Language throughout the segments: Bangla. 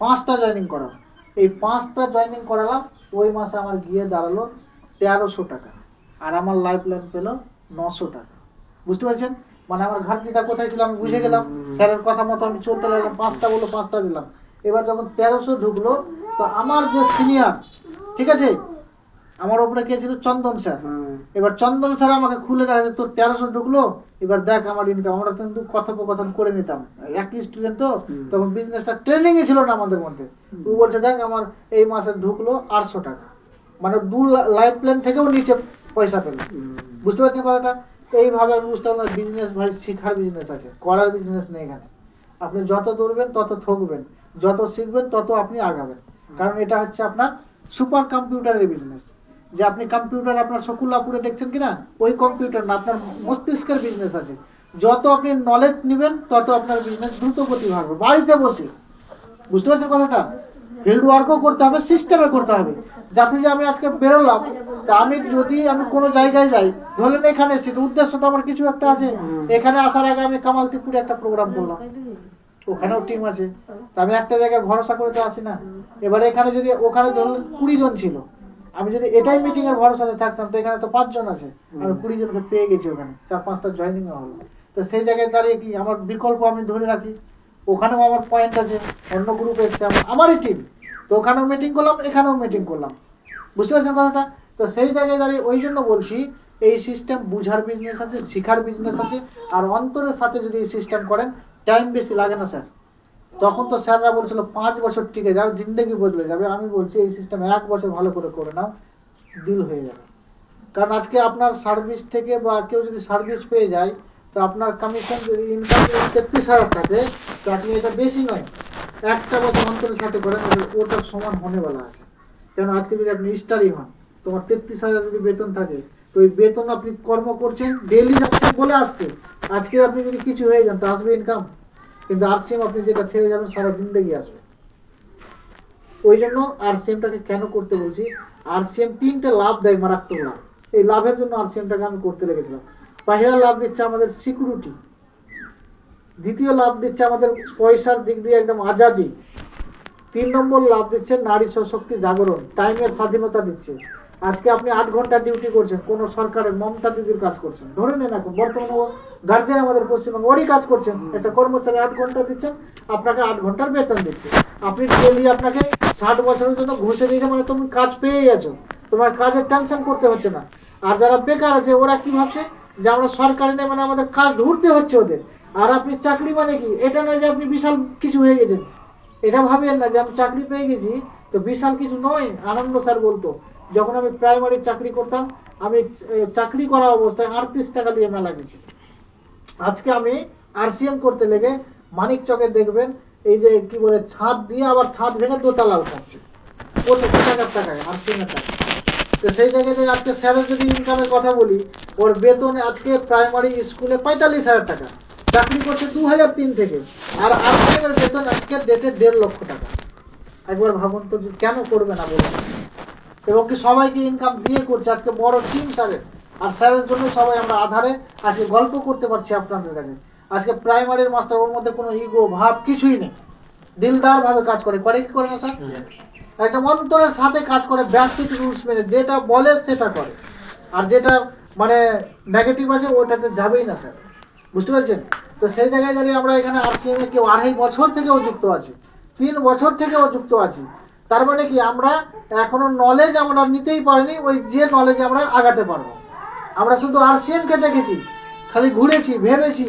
5টা জয়েনিং করাবো। এই 5টা জয়েনিং করালাম, ওই মাসে আমার গিয়ে দাঁড়ালো 1300 টাকা, আর আমার লাইফ লাইন পেল 900 টাকা। বুঝতে পারছেন? মানে আমার ঘাটতিটা কোথায় ছিল আমি বুঝে গেলাম, স্যারের কথা মতো আমি চলতে লাগলাম, 5টা বললো 5টা দিলাম। এবার যখন 1300 ঢুকলো, তো আমার যে সিনিয়র, ঠিক আছে, আমার উপরে কে ছিল? চন্দন স্যার। এবার চন্দন স্যার আমাকে খুলে দেখা তোর 1300 ঢুকলো, এবার দেখ আমার ইনকাম। আমরা কিন্তু কথোপকথন করে নিতাম, একই স্টুডেন্ট তো, তখন বিজনেসটা ট্রেনিং এ ছিল না আমাদের মধ্যে। ও বলছে দেখ আমার এই মাসে ঢুকলো 800 টাকা, মানে 2 লাইফ প্ল্যান থেকেও নিচে পয়সা পেল। বুঝতে পারছেন কথাটা? এইভাবে আমি বুঝতে পারলাম বিজনেস ভাই শিখার বিজনেস আছে, করার বিজনেস নেই এখানে। আপনি যত দৌড়বেন তত ঠকবেন, যত শিখবেন তত আপনি আগাবেন। কারণ এটা হচ্ছে আপনার সুপার কম্পিউটারের বিজনেস। যে আপনি কম্পিউটার আপনার শকুল্লাপুরে দেখছেন কিনা, ওই কম্পিউটার না, আপনার মস্তিষ্কের বিজনেস আছে। যত আপনি নলেজ নেবেন তত আপনার বিজনেস দ্রুত গতি বাড়বে বাড়িতে বসে। বুঝতে পারছেন কথাটা? ফিল্ড ওয়ার্কও করতে হবে, সিস্টেমে করতে হবে। যাতে যে আমি আজকে বেরোলাম, তা আমি যদি আমি কোনো জায়গায় যাই, ধরলেন এখানে এসেছি, উদ্দেশ্যটা আমার কিছু একটা আছে। এখানে আসার আগে আমি কামালতিপুরে একটা প্রোগ্রাম করলাম, ওখানেও টিম আছে, আমি একটা জায়গায় ভরসা করে তো আসি না। এবারে এখানে যদি ওখানে ধরুন 20 জন ছিল, আমি যদি এটাই মিটিং এর ভরসাতে থাকতাম, তো এখানে তো 5 জন আছে, আমি 20 জনকে পেয়ে গেছি, ওখানে 4-5টা জয়েনিং হলো। তো সেই জায়গায় দাঁড়িয়ে কি আমার বিকল্প আমি ধরে রাখি, ওখানেও আমার পয়েন্ট আছে, অন্য গ্রুপ এসছে আমারই টিম, তো ওখানেও মিটিং করলাম, এখানেও মিটিং করলাম। বুঝতে পারছেন কথাটা? তো সেই জায়গায় দাঁড়িয়ে ওই জন্য বলছি এই সিস্টেম বুঝার বিজনেস আছে, শিখার বিজনেস আছে। আর অন্তরের সাথে যদি এই সিস্টেম করেন, টাইম বেশি লাগে না স্যার। তখন তো স্যাররা বলছিল 5 বছর টিকে যাও, জিন্দগি বদলে যাবে। আমি বলছি এই সিস্টেম 1 বছর ভালো করে নাও, ডিল হয়ে যাবে। কারণ আজকে আপনার সার্ভিস থেকে বা কেউ যদি সার্ভিস পেয়ে যায়, তো আপনার কমিশন যদি ইনকাম 33,000 থাকে, তো আপনি এটা বেশি নয়, 1টা বছর অন্তরের সাথে করেন, ওটার সমান হনে বলা আছে। কেন আজকে যদি আপনি স্টারই হন, তোমার 33,000 যদি বেতন থাকে, তো ওই বেতন আপনি কর্ম করছেন, ডেইলি যাচ্ছেন বলে আসছে। আজকে আপনি যদি কিছু হয়ে যান, তো আসবে ইনকাম। কিন্তু আরসিএম আপনি যেটা ছেড়ে যাবেন সারা জিন্দগি আসবে। ওই জন্য আরসিএমটাকে কেন করতে বলছি, আরসিএম 3টে লাভ দেয়, মারাত্মক লাভ। এই লাভের জন্য আরসিএমটাকে আমি করতে লেগেছিলাম। পহেলা লাভ দিচ্ছে আমাদের সিকিউরিটি, দ্বিতীয় লাভ দিচ্ছে আমাদের পয়সার দিক দিয়ে একদম আজাদি, 3 নম্বর লাভ দিচ্ছে নারী সশক্তি জাগরণ, টাইমের স্বাধীনতা দিচ্ছে। আজকে আপনি 8 ঘন্টা ডিউটি করছেন, কোন সরকারের মমতা দিদির কাজ করছেন, ধরে নেন এখন বর্তমানে গার্জেন আমাদের পশ্চিমবঙ্গ ওরই কাজ করছেন। একটা কর্মচারী 8 ঘন্টা দিচ্ছেন, আপনাকে 8 ঘন্টার বেতন দিচ্ছে। আপনি ডেলি আপনাকে 60 বছরের জন্য ঘুষে দিয়েছে, মানে তুমি কাজ পেয়ে গেছো, তোমার কাজের টেনশন করতে হচ্ছে না। আর যারা বেকার আছে ওরা কি ভাবছে যে আমরা সরকারি নেই, মানে আমাদের কাজ ধরতে হচ্ছে ওদের। আর আপনি চাকরি মানে কি, এটা নয় যে আপনি বিশাল কিছু হয়ে গেছেন, এটা ভাবেন না যে আমি চাকরি পেয়ে গেছি তো বিশাল কিছু নয়। আনন্দ স্যার বলতো, যখন আমি প্রাইমারি চাকরি করতাম, আমি চাকরি করা অবস্থায় 38 টাকা দিয়ে মেলা গেছি। আজকে আমি আরসিএম করতে লেগে মানিক চকে দেখবেন এই যে কি বলে ছাদ দিয়ে আবার ছাদ ভেঙে দোতলা উঠাচ্ছে, 25,000 টাকায় আরসিএম এর টাকা। তো সেই জায়গায় আজকে স্যারের যদি ইনকামের কথা বলি, ওর বেতন আজকে প্রাইমারি স্কুলে 45,000 টাকা, চাকরি করছে 2003 থেকে। আর আরসিএম এর বেতন আজকে ডেটে 1.5 লক্ষ টাকা। একবার ভাবুন তো কেন করবে না বলুন। এবং কি সবাইকে ইনকাম দিয়ে করছে, আজকে বড় টিম স্যারের। আর স্যারের জন্য সবাই আমরা আধারে আজকে গল্প করতে পারছি আপনাদের কাছে। আজকে প্রাইমারির মাস্টার, ওর মধ্যে কোনো ইগো ভাব কিছুই নেই, দিলদার ভাবে কাজ করে কি করে না স্যার? একদম অন্তরের সাথে কাজ করে, বেসিক রুলস মেনে যেটা বলে সেটা করে। আর যেটা মানে নেগেটিভ আছে ওটাতে যাবেই না স্যার। বুঝতে পারছেন? তো সেই জায়গায় দাঁড়িয়ে আমরা এখানে আরসিএম এ কেউ 2.5 বছর থেকেও যুক্ত আছি, 3 বছর থেকেও যুক্ত আছি। তার মানে কি আমরা এখনো নলেজ আমরা নিতেই পারিনি, ওই যে নলেজে আমরা আগাতে পারবো। আমরা শুধু আরসিএম কে দেখেছি, খালি ঘুরেছি, ভেবেছি,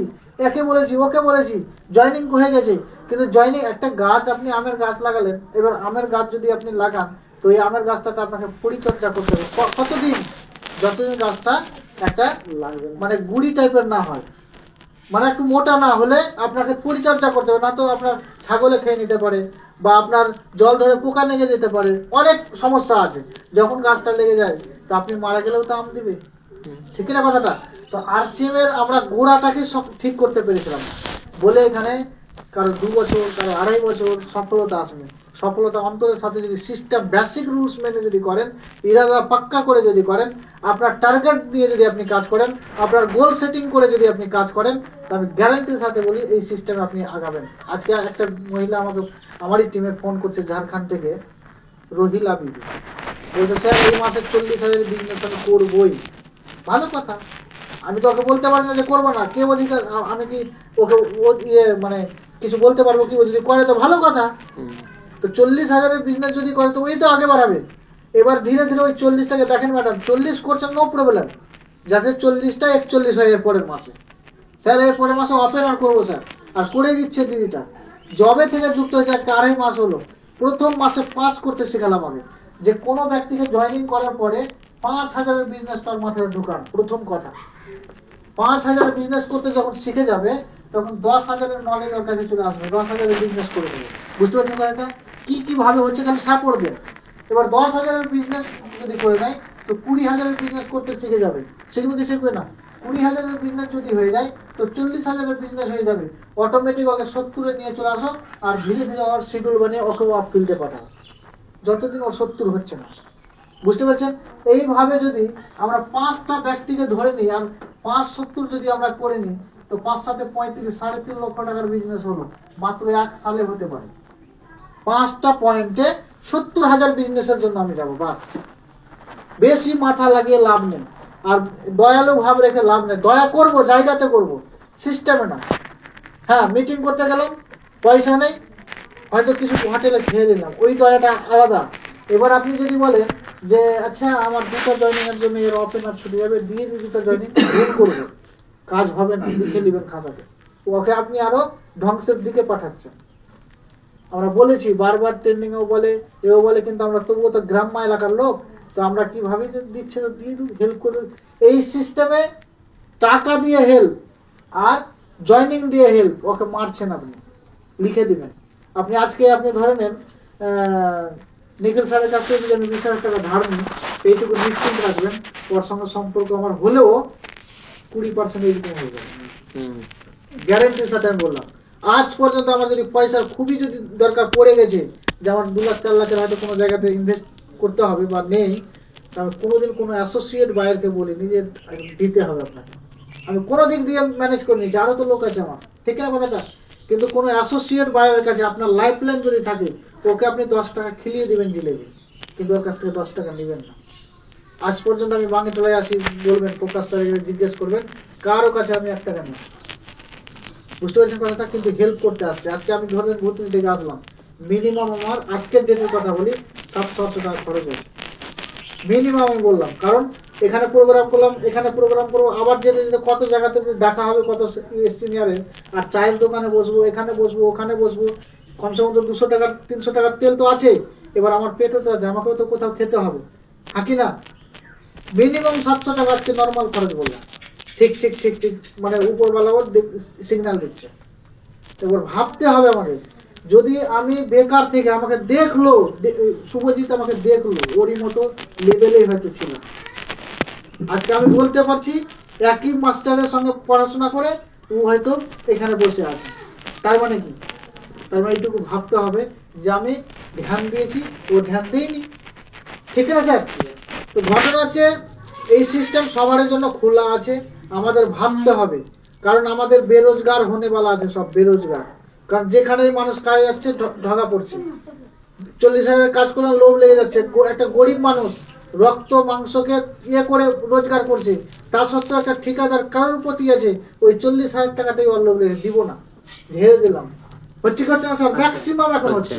একে বলেছি ওকে বলেছি, জয়নিং হয়ে গেছে। কিন্তু জয়নিং, একটা গাছ আপনি আমের গাছ লাগালেন, এবার আমের গাছ যদি আপনি লাগান, তো এই আমের গাছটাকে আপনাকে পরিচর্যা করতে হবে কতদিন, যতদিন গাছটা একটা মানে গুড়ি টাইপের না হয়, মানে একটু মোটা না হলে আপনাকে পরিচর্যা করতে হবে। না তো আপনার ছাগলে খেয়ে নিতে পারে, বা আপনার জল ধরে পোকা লেগে যেতে পারে, অনেক সমস্যা আছে। যখন গাছটা লেগে যায় তো আপনি মারা গেলেও তো আম দিবে, ঠিক না কথাটা? তো আরসিএম এর আমরা গোড়াটাকে সব ঠিক করতে পেরেছিলাম বলে এখানে কারো 2 বছর, কারো 2.5 বছর সফলতা আসেনি। সফলতা অন্তরের সাথে যদি সিস্টেম বেসিক রুলস মেনে যদি করেন, ইরাদা পাক্কা করে যদি করেন, আপনার টার্গেট নিয়ে যদি আপনি কাজ করেন, আপনার গোল সেটিং করে যদি আপনি কাজ করেন, আমি গ্যারান্টির সাথে বলি এই সিস্টেমে আপনি আগাবেন। আজকে একটা মহিলা আমাকে আমারই টিমের ফোন করছে ঝাড়খণ্ড থেকে, রহিলা বিবি, বলছে স্যার এই মাসে 40,000 বিজনেস আমি করবোই। ভালো কথা, আমি তো ওকে বলতে পারি না যে করবো না, কে অধিকার, আমি কি ওকে মানে কিছু বলতে পারবো কি? ও যদি করে তো ভালো কথা। তো 40,000 বিজনেস যদি করে তো ওই তো আগে বাড়াবে। এবার ধীরে ধীরে ওই 40টাকে দেখেন ম্যাডাম, 40 করছেন নো প্রবলেম, যাতে 40টা 41 হয় এর পরের মাসে। স্যার এর পরের মাসে অপেন আর করবো স্যার, আর করে দিচ্ছে দিদিটা। জবে থেকে যুক্ত হয়েছে আজকে 2.5 মাস হলো, প্রথম মাসে 5 করতে শেখালাম আগে, যে কোনো ব্যক্তিকে জয়েনিং করার পরে 5,000 বিজনেস তার মাথায় ঢুকান। প্রথম কথা, 5,000 বিজনেস করতে যখন শিখে যাবে তখন 10,000 নলেজ ওর কাছে চলে আসবে, 10,000 বিজনেস করে দেবে। বুঝতে পারছেন কথাটা? কি কিভাবে হচ্ছে খালি সাপোর্ট দেন। এবার 10,000 বিজনেস যদি করে নেয় তো 20,000 বিজনেস করতে শিখে যাবে, সেগুলো কি শিখবে না? 20,000 বিজনেস যদি হয়ে যায় তো 40,000 বিজনেস হয়ে যাবে। অটোমেটিক ওকে 70-এ নিয়ে চলে আসো, আর ধীরে ধীরে ওর শিডিউল বানিয়ে ওকে অফ ফিল্ডে পাঠাও, যতদিন ওর 70 হচ্ছে না। বুঝতে পারছেন? এইভাবে যদি আমরা 5টা ব্যক্তিকে ধরে নিই আর 5-70 যদি আমরা করে নিই তো 5 সাথে 35, 3.5 লক্ষ টাকার বিজনেস হলো, মাত্র 1 সালে হতে পারে। 5টা পয়েন্টে 70,000 বিজনেসের জন্য আমি যাবো, বাস। বেশি মাথা লাগিয়ে লাভ নেই, আর দয়ালু ভাব রেখে লাভ নেই। দয়া করব জায়গাতে করব, সিস্টেমে না। হ্যাঁ, মিটিং করতে গেলাম, পয়সা নেই, হয়তো কিছু হোটেলে খেয়ে নিলাম, ওই দয়াটা আলাদা। এবার আপনি যদি বলেন যে আচ্ছা আমার 2টা জয়েনিং এর জন্য এর ওপেনার ছুটে যাবে, দিয়ে 2টা জয়েনিং করবো, কাজ হবে না, লিখে নেবেন খাতাতে। ওকে আপনি আরো ধ্বংসের দিকে পাঠাচ্ছেন। আমরা বলেছি বারবার, ট্রেন্ডিংও বলে, এও বলে, কিন্তু আমরা তবুও তো গ্রাম্য এলাকার লোক, তো আমরা কিভাবে দিচ্ছে দিয়ে দিই, হেল্প করে। এই সিস্টেমে টাকা দিয়ে হেল্প আর জয়েনিং দিয়ে হেল্প, ওকে মারছেন আপনি, লিখে দিবেন। আপনি আজকে আপনি ধরে নেন নিখিল স্যারের কাছ থেকে যদি আমি 20,000 টাকা ধার নিই, এইটুকু নিশ্চিন্ত রাখবেন ওর সঙ্গে সম্পর্ক আমার হলেও 20% এইরকম হয়ে যাবে, গ্যারেন্টির সাথে আমি বললাম। আজ পর্যন্ত আমার যদি পয়সার খুবই যদি দরকার পড়ে গেছে, যে আমার 2 লাখ 4 লাখের হয়তো কোনো জায়গাতে ইনভেস্ট করতে হবে বা নেই, আমি কোনোদিন কোনো অ্যাসোসিয়েট বায়ারকে বলিনি যে দিতে হবে আপনাকে। আমি কোনো দিক দিয়ে ম্যানেজ করে নিয়েছি, আরও তো লোক আছে আমার, ঠিক না কথাটা? কিন্তু কোনো অ্যাসোসিয়েট বায়ারের কাছে আপনার লাইফ লাইন যদি থাকে, ওকে আপনি 10 টাকা খিলিয়ে দেবেন জিলেবি, কিন্তু ওর কাছ থেকে 10 টাকা নেবেন না। আজ পর্যন্ত আমি বাঙিটোলায় আসি, বলবেন প্রকাশ স্যারের জিজ্ঞেস করবেন, কারো কাছে আমি 1 টাকা নেই। বুঝতে পারছেন কথাটা? কিন্তু হেল্প করতে আসছে। আজকে আমি ধরবেন ভর্তি থেকে আসলাম, মিনিমাম আমার আজকের ডেটের কথা বলি 700-800 টাকা খরচ হয়েছে মিনিমাম। আমি বললাম কারণ এখানে প্রোগ্রাম করলাম, এখানে প্রোগ্রাম করবো, আবার যেতে যেতে কত জায়গাতে দেখা হবে, কত সিনিয়রের, আর চায়ের দোকানে বসবো, এখানে বসবো, ওখানে বসবো, কমসে কম তো 200 টাকা 300 টাকার তেল তো আছে। এবার আমার পেটও তো আছে, আমাকেও তো কোথাও খেতে হবে, হাকি না? মিনিমাম 700 টাকা আজকে নর্মাল খরচ বললাম। ঠিক ঠিক ঠিক ঠিক, মানে উপরবেলাও সিগন্যাল দিচ্ছে। এবার ভাবতে হবে আমাদের, যদি আমি বেকার থেকে আমাকে দেখলো, শুভজিৎ আমাকে দেখলো, ওরই মতো লেভেলেই হয়তো ছিল। আজকে আমি বলতে পারছি একই মাস্টারের সঙ্গে পড়াশোনা করে ও হয়তো এখানে বসে আছে। তার মানে কি? তার মানে এইটুকু ভাবতে হবে যে আমি ধ্যান দিয়েছি, ও ধ্যান দেয়নি। ঠিক আছে স্যার? তো ঘটনা হচ্ছে এই সিস্টেম সবার জন্য খোলা আছে, আমাদের ভাবতে হবে। কারণ আমাদের বেরোজগার হনে বালা আছে, সব বেরোজগার। কারণ যেখানেই মানুষ কাজে যাচ্ছে ঢাকা পড়ছে, 40,000 কাজ করলে লোভ লেগে যাচ্ছে। একটা গরিব মানুষ রক্ত মাংসকে ইয়ে করে রোজগার করছে, তা সত্ত্বেও একটা ঠিকাদার কারোর প্রতি আছে, ওই 40,000 টাকাটাই ওর লোভ লেগে দিব না, ঢেলে দিলাম। হচ্ছে না স্যার? ম্যাক্সিমাম এখন হচ্ছে।